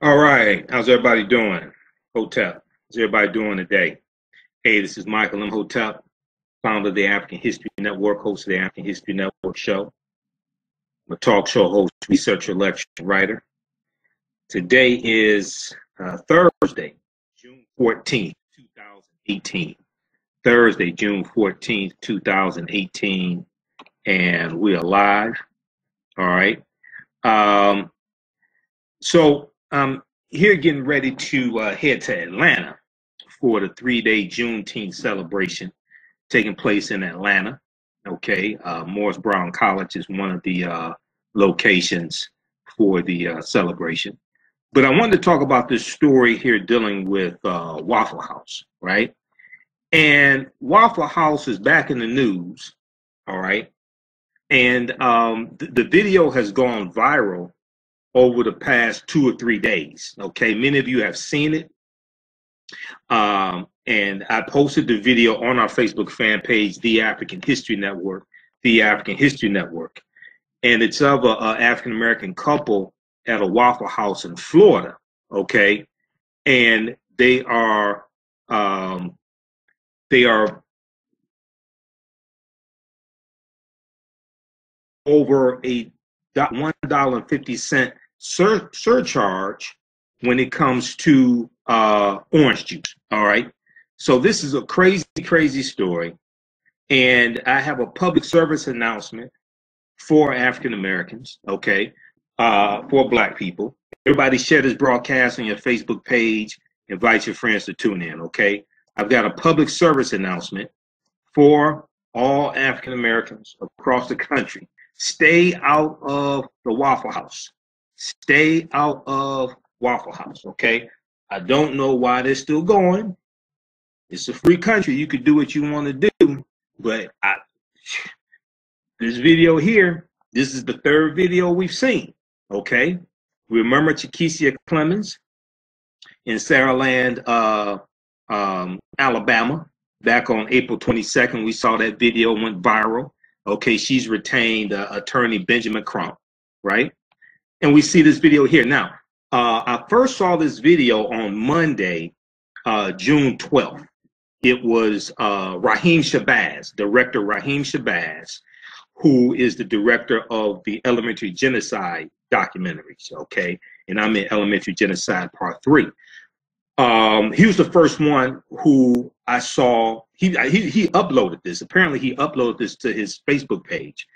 All right, how's everybody doing? Hotep, how's everybody doing today? Hey, this is Michael Imhotep, founder of the African History Network, host of the African History Network show. I'm a talk show host, researcher, lecturer, writer. Today is Thursday, June 14th, 2018. Thursday, June 14th, 2018, and we are live. All right. Um, so I'm here getting ready to head to Atlanta for the 3-day Juneteenth celebration taking place in Atlanta. Okay, Morris Brown College is one of the locations for the celebration. But I wanted to talk about this story here dealing with Waffle House, right? And Waffle House is back in the news, all right? And the video has gone viral over the past 2 or 3 days, okay? Many of you have seen it. And I posted the video on our Facebook fan page, The African History Network, The African History Network. And it's of a African American couple at a Waffle House in Florida, okay? And they are over a $1.50 surcharge when it comes to orange juice. All right. So this is a crazy, crazy story. And I have a public service announcement for African Americans, okay, for Black people. Everybody share this broadcast on your Facebook page. Invite your friends to tune in, okay? I've got a public service announcement for all African Americans across the country. Stay out of the Waffle House. Stay out of Waffle House, okay? I don't know why they're still going. It's a free country. You could do what you want to do, but this video here, this is the third video we've seen, okay? Remember Chakesia Clemens in Saraland, Alabama, back on April 22nd. We saw that video went viral. Okay, she's retained attorney Benjamin Crump, right? And we see this video here. Now, I first saw this video on Monday, June 12th. It was Raheem Shabazz, director Raheem Shabazz, who is the director of the Elementary Genocide documentaries, okay? And I'm in Elementary Genocide Part 3. He was the first one who I saw. He uploaded this. Apparently, he uploaded this to his Facebook page.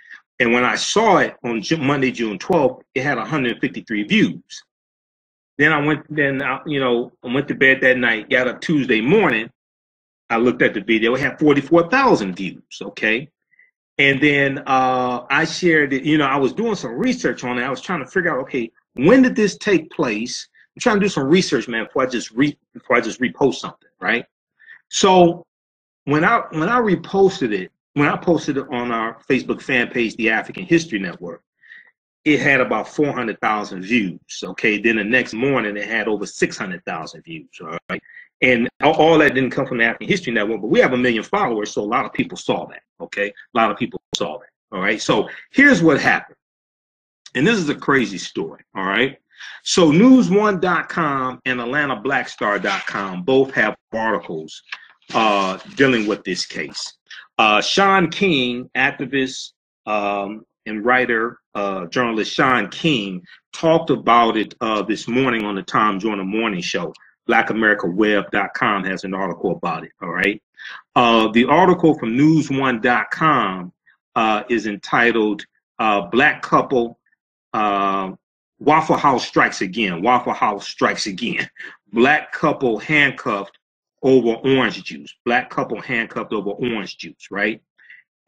And when I saw it on Monday, June 12th, it had 153 views. Then I went to bed that night, got up Tuesday morning. I looked at the video. It had 44,000 views, okay? And then I shared it. I was doing some research on it. I was trying to figure out, okay, when did this take place? I'm trying to do some research, man, before I just repost something, right? So when I reposted it, when I posted it on our Facebook fan page, the African History Network, it had about 400,000 views. Okay, then the next morning it had over 600,000 views. All right, and all that didn't come from the African History Network, but we have 1 million followers, so a lot of people saw that. Okay, a lot of people saw that. All right, so here's what happened, and this is a crazy story. All right. So news1.com and AtlantaBlackStar.com both have articles dealing with this case. Sean King, activist and writer, journalist Sean King, talked about it this morning on the Tom Joyner Morning Show. BlackAmericaWeb.com has an article about it, all right? The article from news1.com is entitled Black Couple Waffle House Strikes Again. Waffle House Strikes Again. Black couple handcuffed over orange juice. Black couple handcuffed over orange juice, right?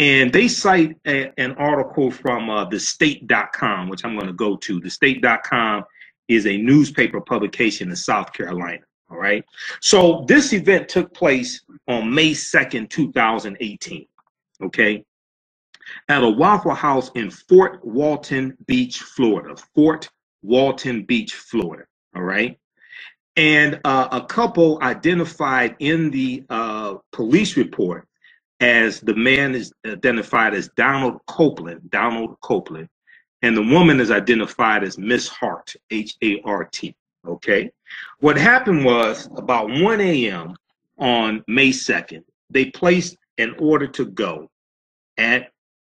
And they cite an article from thestate.com, which I'm going to go to. Thestate.com is a newspaper publication in South Carolina, all right? So this event took place on May 2nd, 2018, okay? At a Waffle House in Fort Walton Beach, Florida. Fort Walton Beach, Florida. All right. And a couple identified in the police report as the man is identified as Donald Copeland, and the woman is identified as Miss Hart, H-A-R-T. Okay. What happened was about 1 a.m. on May 2nd, they placed an order to go at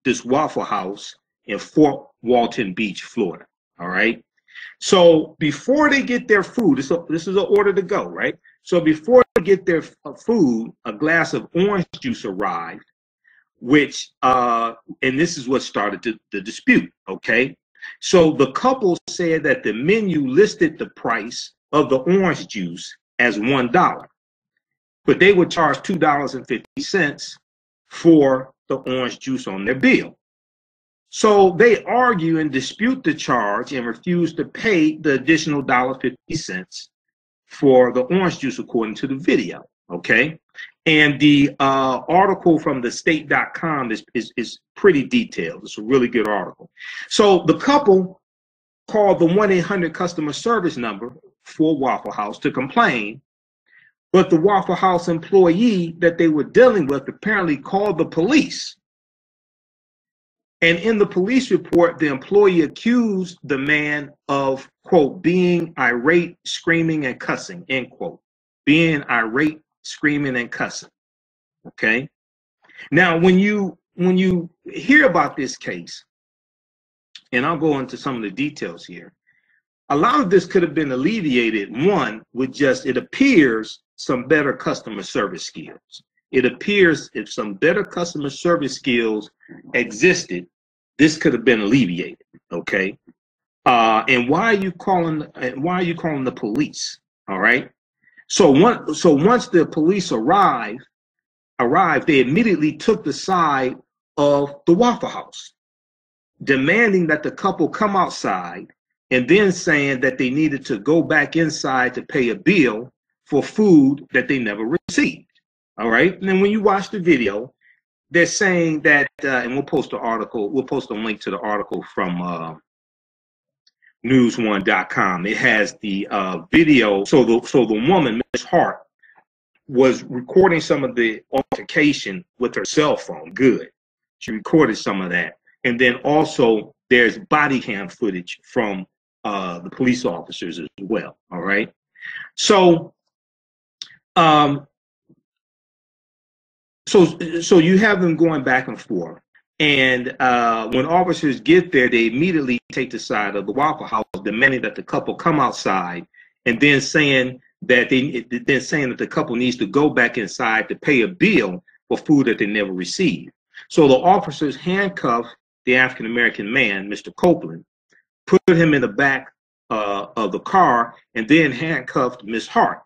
this Waffle House in Fort Walton Beach, Florida. All right. So before they get their food, this is an order to go, right? So before they get their food, a glass of orange juice arrived, which, and this is what started the dispute, okay? So the couple said that the menu listed the price of the orange juice as $1, but they would charge $2.50 for the orange juice on their bill. So they argue and dispute the charge and refuse to pay the additional $1.50 for the orange juice according to the video, okay? And the article from the state.com is pretty detailed. It's a really good article. So the couple called the 1-800 customer service number for Waffle House to complain, but the Waffle House employee that they were dealing with apparently called the police. And in the police report, the employee accused the man of, quote, being irate, screaming, and cussing, end quote. Being irate, screaming, and cussing. Okay. Now, when you hear about this case, and I'll go into some of the details here, a lot of this could have been alleviated, one, with just, it appears, some better customer service skills. It appears if some better customer service skills existed, this could have been alleviated. Okay. And why are you calling the police? All right. So once the police arrived, they immediately took the side of the Waffle House, demanding that the couple come outside, and then saying that they needed to go back inside to pay a bill for food that they never received. All right. And then when you watch the video, they're saying that, and we'll post the article, we'll post a link to the article from news1.com. It has the video. So the woman, Ms. Hart, was recording some of the altercation with her cell phone. Good. She recorded some of that. And then also there's body cam footage from the police officers as well. All right. So, so you have them going back and forth. And when officers get there, they immediately take the side of the Waffle House, demanding that the couple come outside, and then saying that the couple needs to go back inside to pay a bill for food that they never received. So the officers handcuffed the African-American man, Mr. Copeland, put him in the back of the car, and then handcuffed Miss Hart.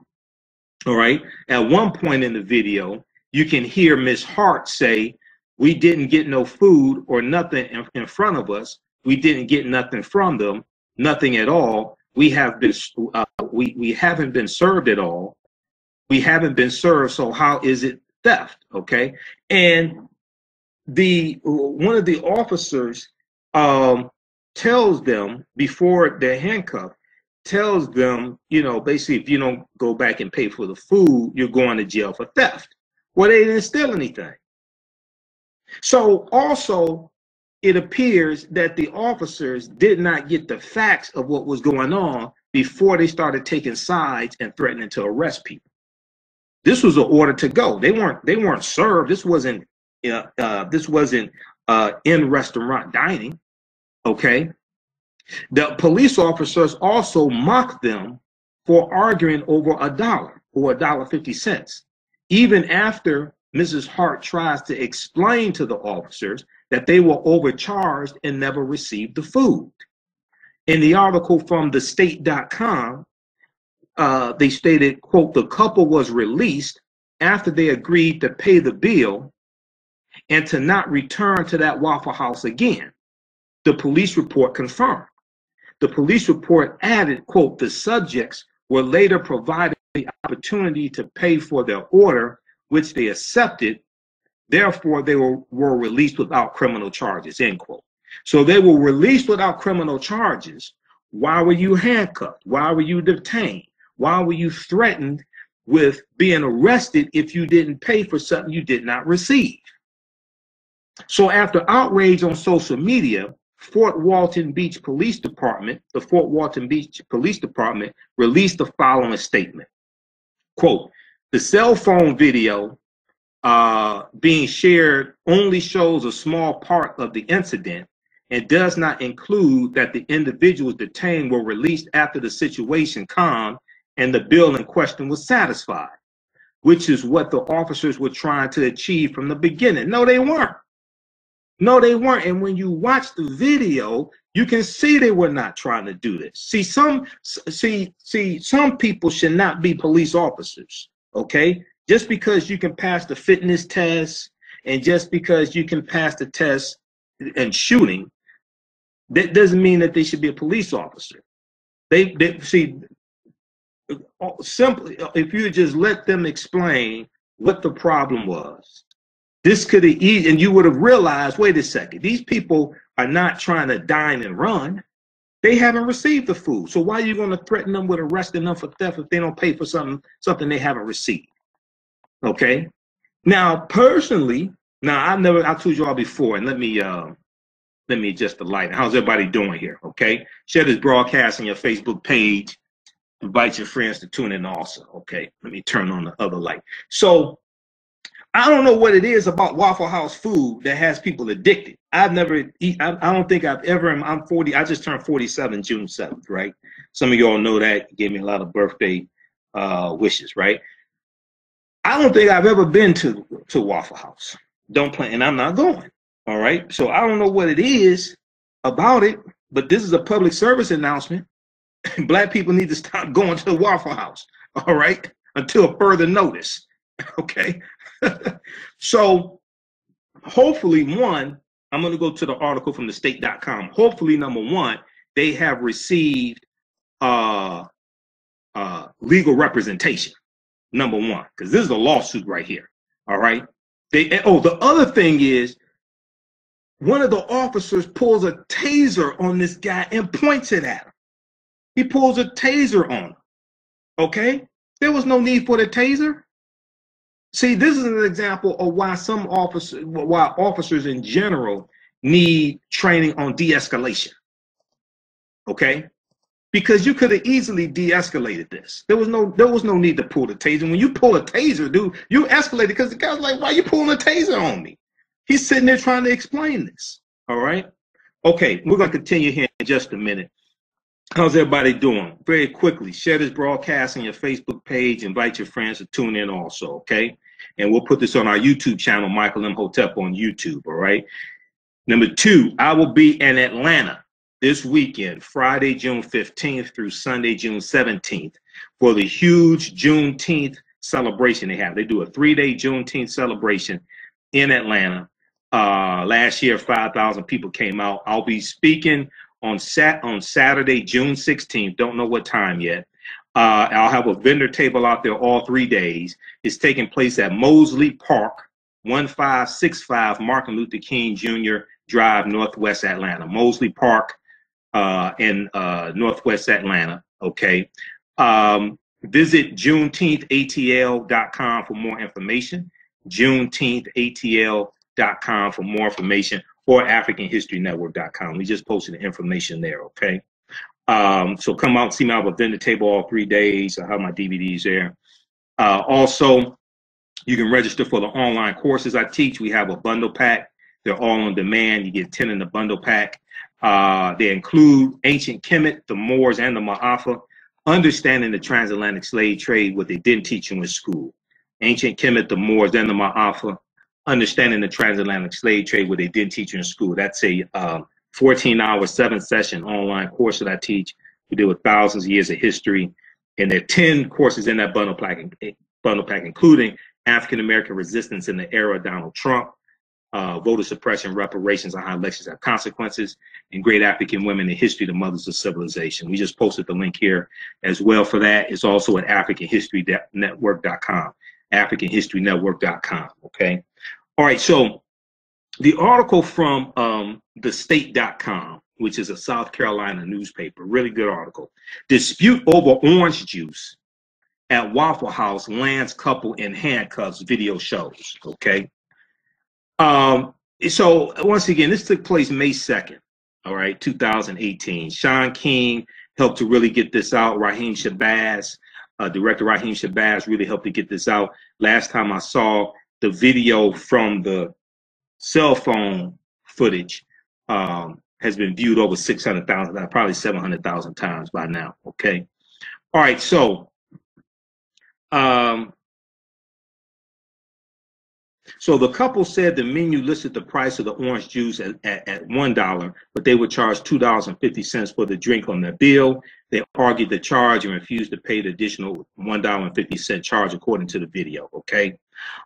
All right. At one point in the video, you can hear Miss Hart say, "We didn't get no food or nothing in front of us. We didn't get nothing from them, nothing at all. We haven't been served at all. We haven't been served. So how is it theft?" Okay. And one of the officers tells them, before they're handcuffed, tells them, basically, if you don't go back and pay for the food, you're going to jail for theft. Well, they didn't steal anything. So also, it appears that the officers did not get the facts of what was going on before they started taking sides and threatening to arrest people. This was an order to go. They weren't served. This wasn't in restaurant dining. Okay. The police officers also mocked them for arguing over $1 or $1.50, even after Mrs. Hart tries to explain to the officers that they were overcharged and never received the food. In the article from the state.com, they stated, quote, "The couple was released after they agreed to pay the bill and to not return to that Waffle House again." The police report confirmed. The police report added, quote, "The subjects were later provided the opportunity to pay for their order, which they accepted. Therefore, they were released without criminal charges," end quote. So they were released without criminal charges. Why were you handcuffed? Why were you detained? Why were you threatened with being arrested if you didn't pay for something you did not receive? So after outrage on social media, Fort Walton Beach Police Department, the Fort Walton Beach Police Department released the following statement. Quote, the cell phone video being shared only shows a small part of the incident and does not include that the individuals detained were released after the situation calmed and the bill in question was satisfied, which is what the officers were trying to achieve from the beginning. No, they weren't. No, they weren't. And when you watch the video, you can see they were not trying to do this. See, some people should not be police officers, okay? Just because you can pass the fitness test and just because you can pass the test in shooting, that doesn't mean that they should be a police officer. They see, simply, if you just let them explain what the problem was, this could have eased, and you would have realized, wait a second, these people are not trying to dine and run. They haven't received the food. So why are you going to threaten them with arresting them for theft if they don't pay for something they haven't received? Okay. Now, personally, I told you all before, and let me adjust the light. How's everybody doing here? Okay. Share this broadcast on your Facebook page. Invite your friends to tune in also. Okay. Let me turn on the other light. So I don't know what it is about Waffle House food that has people addicted. I've never eaten, I don't think I've ever, I'm 40, I just turned 47 June 7th, right? Some of y'all know that, gave me a lot of birthday wishes, right? I don't think I've ever been to Waffle House. Don't plan, and I'm not going, all right? So I don't know what it is about it, but this is a public service announcement. Black people need to stop going to the Waffle House, all right? Until further notice, okay? So hopefully, one, I'm going to go to the article from thestate.com. Hopefully, number one, they have received legal representation, number one, because this is a lawsuit right here. All right. The other thing is, one of the officers pulls a taser on this guy and points it at him. He pulls a taser on him. Okay. There was no need for the taser. See, this is an example of why why officers in general need training on de-escalation. Okay? Because you could have easily de-escalated this. There was no need to pull the taser. When you pull a taser, dude, you escalate it because the guy's like, why are you pulling a taser on me? He's sitting there trying to explain this. All right? Okay, we're going to continue here in just a minute. How's everybody doing? Very quickly, share this broadcast on your Facebook page. Invite your friends to tune in also, okay? And we'll put this on our YouTube channel, Michael Imhotep on YouTube, all right? Number two, I will be in Atlanta this weekend, Friday, June 15th through Sunday, June 17th, for the huge Juneteenth celebration they have. They do a 3-day Juneteenth celebration in Atlanta. Last year, 5,000 people came out. I'll be speaking on Saturday, June 16th. Don't know what time yet. I'll have a vendor table out there all 3 days. It's taking place at Mosley Park, 1565 Martin Luther King Jr. Drive, Northwest Atlanta. Mosley Park in Northwest Atlanta, okay? Visit JuneteenthATL.com for more information. JuneteenthATL.com for more information, or AfricanHistoryNetwork.com. We just posted the information there, okay? So come out and see me. I have a vendor table all 3 days. I have my DVDs there. Also, you can register for the online courses I teach. We have a bundle pack. They're all on demand. You get 10 in the bundle pack. They include Ancient Kemet, the Moors, and the Ma'afa, understanding the transatlantic slave trade, what they didn't teach you in school. Ancient Kemet, the Moors, and the Ma'afa, understanding the transatlantic slave trade, what they didn't teach you in school. That's a 14-hour, 7-session online course that I teach. We deal with thousands of years of history, and there are 10 courses in that bundle pack, including African-American resistance in the era of Donald Trump, voter suppression, reparations, and how elections have consequences, and great African women in history, the mothers of civilization. We just posted the link here as well for that. It's also at AfricanHistoryNetwork.com, AfricanHistoryNetwork.com, okay? All right, so the article from thestate.com, which is a South Carolina newspaper, really good article. Dispute over orange juice at Waffle House lands couple in handcuffs, video shows, okay? So once again, this took place May 2nd. All right, 2018. Sean King helped to really get this out. Raheem Shabazz, director Raheem Shabazz really helped to get this out. Last time I saw the video from the cell phone footage has been viewed over 600,000, probably 700,000 times by now. Okay. All right. So the couple said the menu listed the price of the orange juice at $1, but they would charge $2.50 for the drink on their bill. They argued the charge and refused to pay the additional $1.50 charge according to the video. Okay.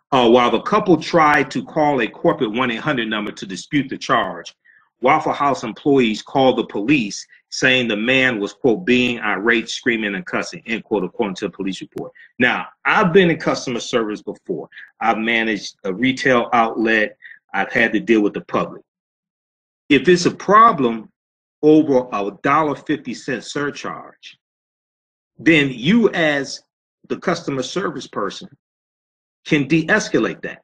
While the couple tried to call a corporate 1-800 number to dispute the charge, Waffle House employees called the police, saying the man was, quote, being irate, screaming and cussing, end quote, according to a police report. Now, I've been in customer service before. I've managed a retail outlet. I've had to deal with the public. If it's a problem over a $1.50 surcharge, then you as the customer service person can de-escalate that.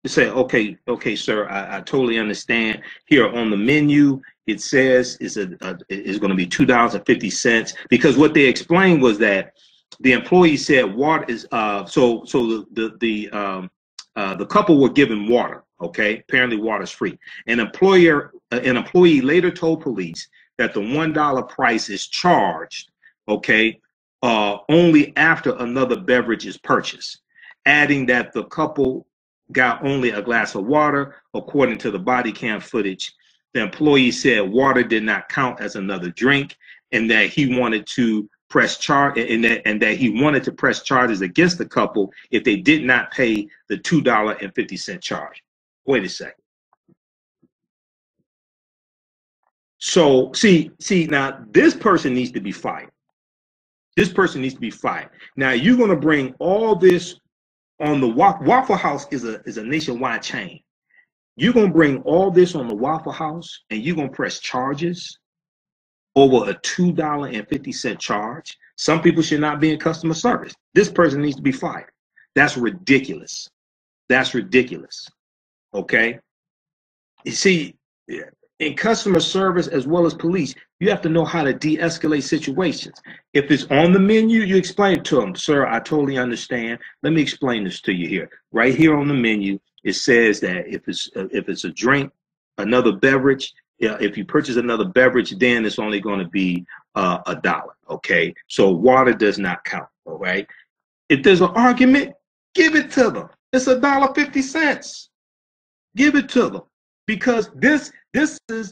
To say, okay, sir, I totally understand. Here on the menu, it says is going to be $2.50, because what they explained was that the employee said water is so the couple were given water. Okay, apparently water's free. An employee later told police that the $1 price is charged, okay, only after another beverage is purchased, adding that the couple got only a glass of water. According to the body cam footage, the employee said water did not count as another drink, and that he wanted to press charges against the couple if they did not pay the $2.50 charge. Wait a second. So see now this person needs to be fired. This person needs to be fired. Now you're going to bring all this on the Waffle House is a nationwide chain. You're going to bring all this on the Waffle House and you're going to press charges over a $2.50 charge. Some people should not be in customer service. This person needs to be fired. That's ridiculous. That's ridiculous. Okay. You see, in customer service as well as police, you have to know how to de-escalate situations. If it's on the menu, you explain to them, sir, I totally understand. Let me explain this to you here. Right here on the menu, it says that if it's a drink, another beverage, if you purchase another beverage, then it's only going to be $1. Okay, so water does not count. All right. If there's an argument, give it to them. It's $1.50. Give it to them, because this is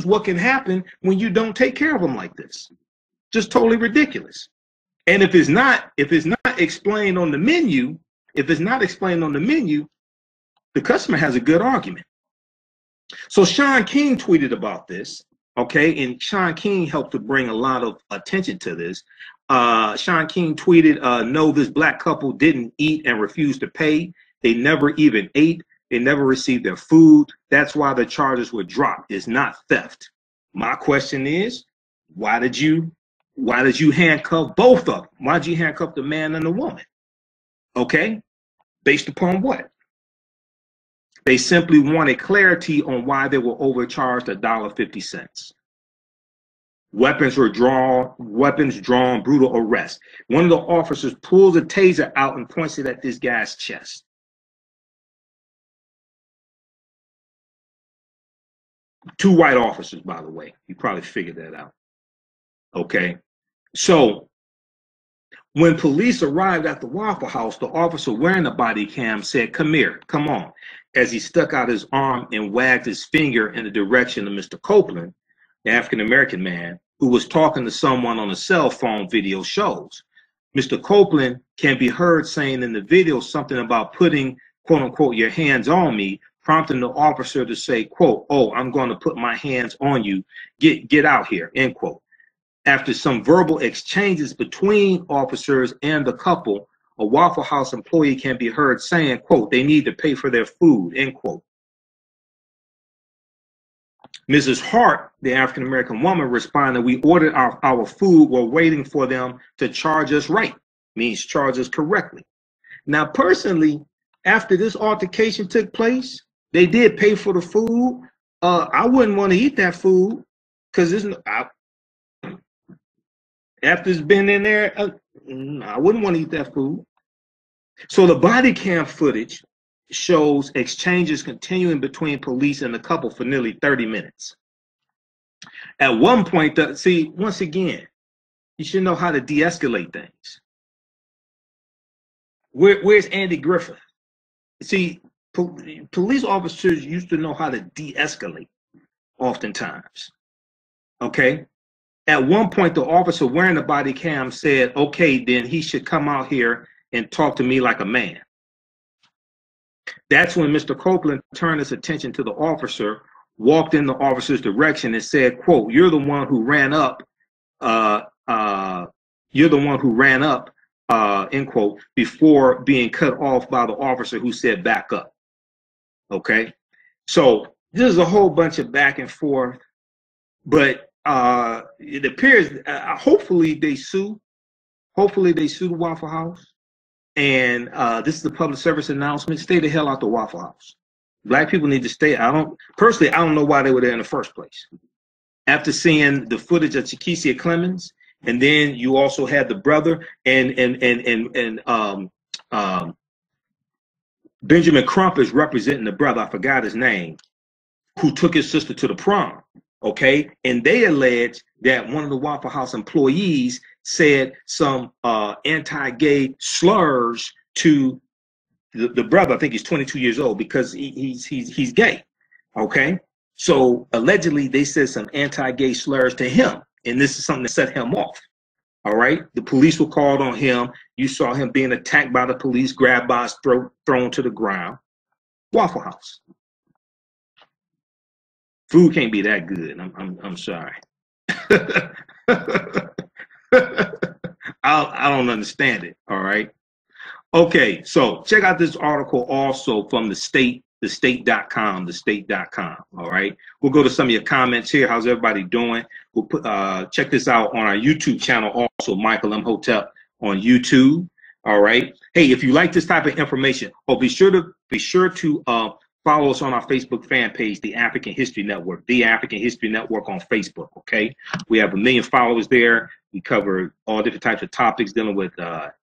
what can happen when you don't take care of them like this. Just totally ridiculous. And if it's not explained on the menu, the customer has a good argument. So Sean King tweeted about this, okay, and Sean King helped to bring a lot of attention to this. Sean King tweeted, no, this black couple didn't eat and refused to pay. They never even ate. They never received their food. That's why the charges were dropped. It's not theft. My question is, why did you handcuff both of them? Why did you handcuff the man and the woman? Okay, based upon what? They simply wanted clarity on why they were overcharged $1.50. Weapons drawn, brutal arrest. One of the officers pulls a taser out and points it at this guy's chest. Two white officers, by the way. You probably figured that out. Okay. So when police arrived at the Waffle House, the officer wearing the body cam said, come here, come on, as he stuck out his arm and wagged his finger in the direction of Mr. Copeland, the African-American man, who was talking to someone on a cell phone, video shows. Mr. Copeland can be heard saying in the video something about putting, quote unquote, your hands on me, prompting the officer to say, quote, oh, I'm going to put my hands on you. Get out here, end quote. After some verbal exchanges between officers and the couple, a Waffle House employee can be heard saying, quote, they need to pay for their food, end quote. Mrs. Hart, the African-American woman, responded, we ordered our food. We're waiting for them to charge us right. Means charge us correctly. Now, personally, after this altercation took place, they did pay for the food, I wouldn't want to eat that food because after it's been in there, I wouldn't want to eat that food. So the body cam footage shows exchanges continuing between police and the couple for nearly 30 minutes. At one point, see, once again, you should know how to de-escalate things. Where's Andy Griffith? See, police officers used to know how to de-escalate oftentimes. Okay? At one point, the officer wearing the body cam said, okay, then he should come out here and talk to me like a man. That's when Mr. Copeland turned his attention to the officer, walked in the officer's direction and said, quote, you're the one who ran up, end quote, before being cut off by the officer who said back up. Okay? So there's a whole bunch of back and forth, but it appears, hopefully they sue. Hopefully they sue the Waffle House. And this is a public service announcement. Stay the hell out the Waffle House. Black people need to stay. I don't know why they were there in the first place. After seeing the footage of Chiquissia Clemens, and then you also had the brother and Benjamin Crump is representing the brother. I forgot his name, who took his sister to the prom. Okay, and they allege that one of the Waffle House employees said some anti-gay slurs to the brother. I think he's 22 years old because he's gay. Okay, so allegedly they said some anti-gay slurs to him, and this is something that set him off. All right, the police were called on him. You saw him being attacked by the police, grabbed by his throat, thrown to the ground. Waffle House. Food can't be that good. I'm sorry. I don't understand it. All right. Okay, so check out this article also from thestate.com. All right. We'll go to some of your comments here. How's everybody doing? We'll put check this out on our YouTube channel also, Michael Imhotep on YouTube. All right. Hey, if you like this type of information, be sure to follow us on our Facebook fan page, The African History Network, The African History Network on Facebook, okay? We have 1 million followers there. We cover all different types of topics dealing with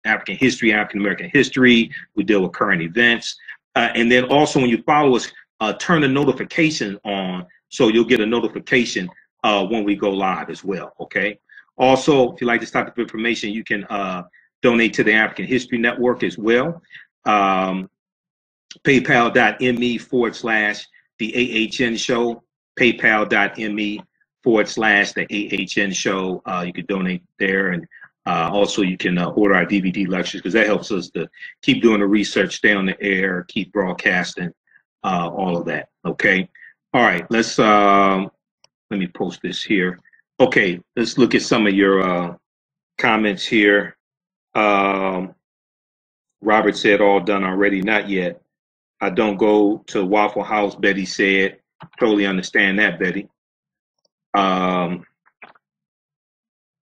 African history, African American history. We deal with current events. And then also when you follow us, turn the notification on so you'll get a notification when we go live as well, okay? Also, if you like this type of information, you can donate to the African History Network as well. PayPal.me/the AHN show, PayPal.me/the AHN show. You can donate there, and also you can order our DVD lectures because that helps us to keep doing the research, stay on the air, keep broadcasting, all of that. Okay. All right. Let's let me post this here. Okay. Let's look at some of your comments here. Robert said all done already. Not yet. I don't go to Waffle House, Betty said. Totally understand that, Betty.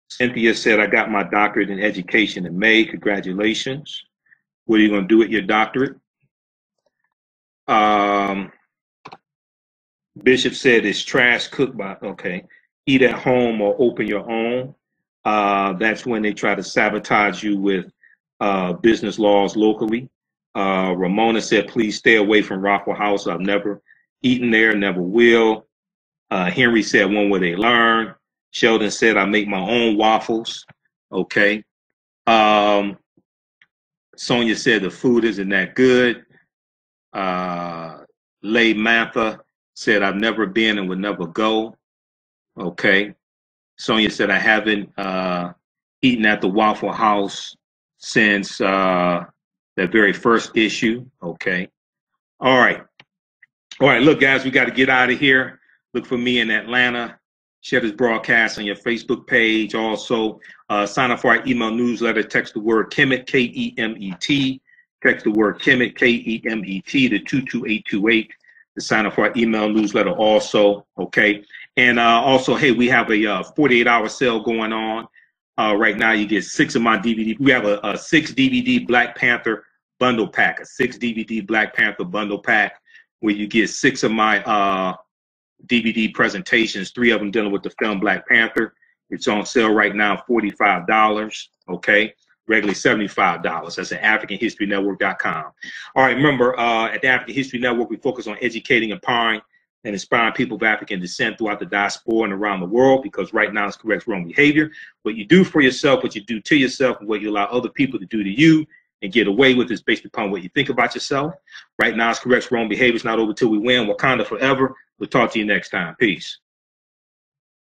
Cynthia said, I got my doctorate in education in May. Congratulations. What are you going to do with your doctorate? Bishop said, it's trash cooked by, okay. Eat at home or open your own. That's when they try to sabotage you with business laws locally. Ramona said, please stay away from Waffle House. I've never eaten there, never will. Henry said, when will they learn? Sheldon said, I make my own waffles. Okay. Sonia said, the food isn't that good. Lay Mantha said, I've never been and would never go. Okay. Sonia said, I haven't eaten at the Waffle House since that very first issue. Okay. All right. All right. Look, guys, we got to get out of here. Look for me in Atlanta. Share this broadcast on your Facebook page. Also, sign up for our email newsletter. Text the word Kemet, K-E-M-E-T. Text the word Kemet, K-E-M-E-T to 22828 to sign up for our email newsletter also. Okay. And also, hey, we have a 48-hour sale going on. Right now, you get 6 of my DVD. We have a 6 DVD Black Panther bundle pack, a 6 DVD Black Panther bundle pack, where you get 6 of my DVD presentations, 3 of them dealing with the film Black Panther. It's on sale right now, $45, okay? Regularly $75. That's at AfricanHistoryNetwork.com. All right, remember, at the African History Network, we focus on educating, empowering, and inspiring people of African descent throughout the diaspora and around the world, because right now it's correct wrong behavior. What you do for yourself, what you do to yourself, and what you allow other people to do to you and get away with is based upon what you think about yourself. Right now it's correct wrong behavior. It's not over till we win. Wakanda forever. We'll talk to you next time. Peace.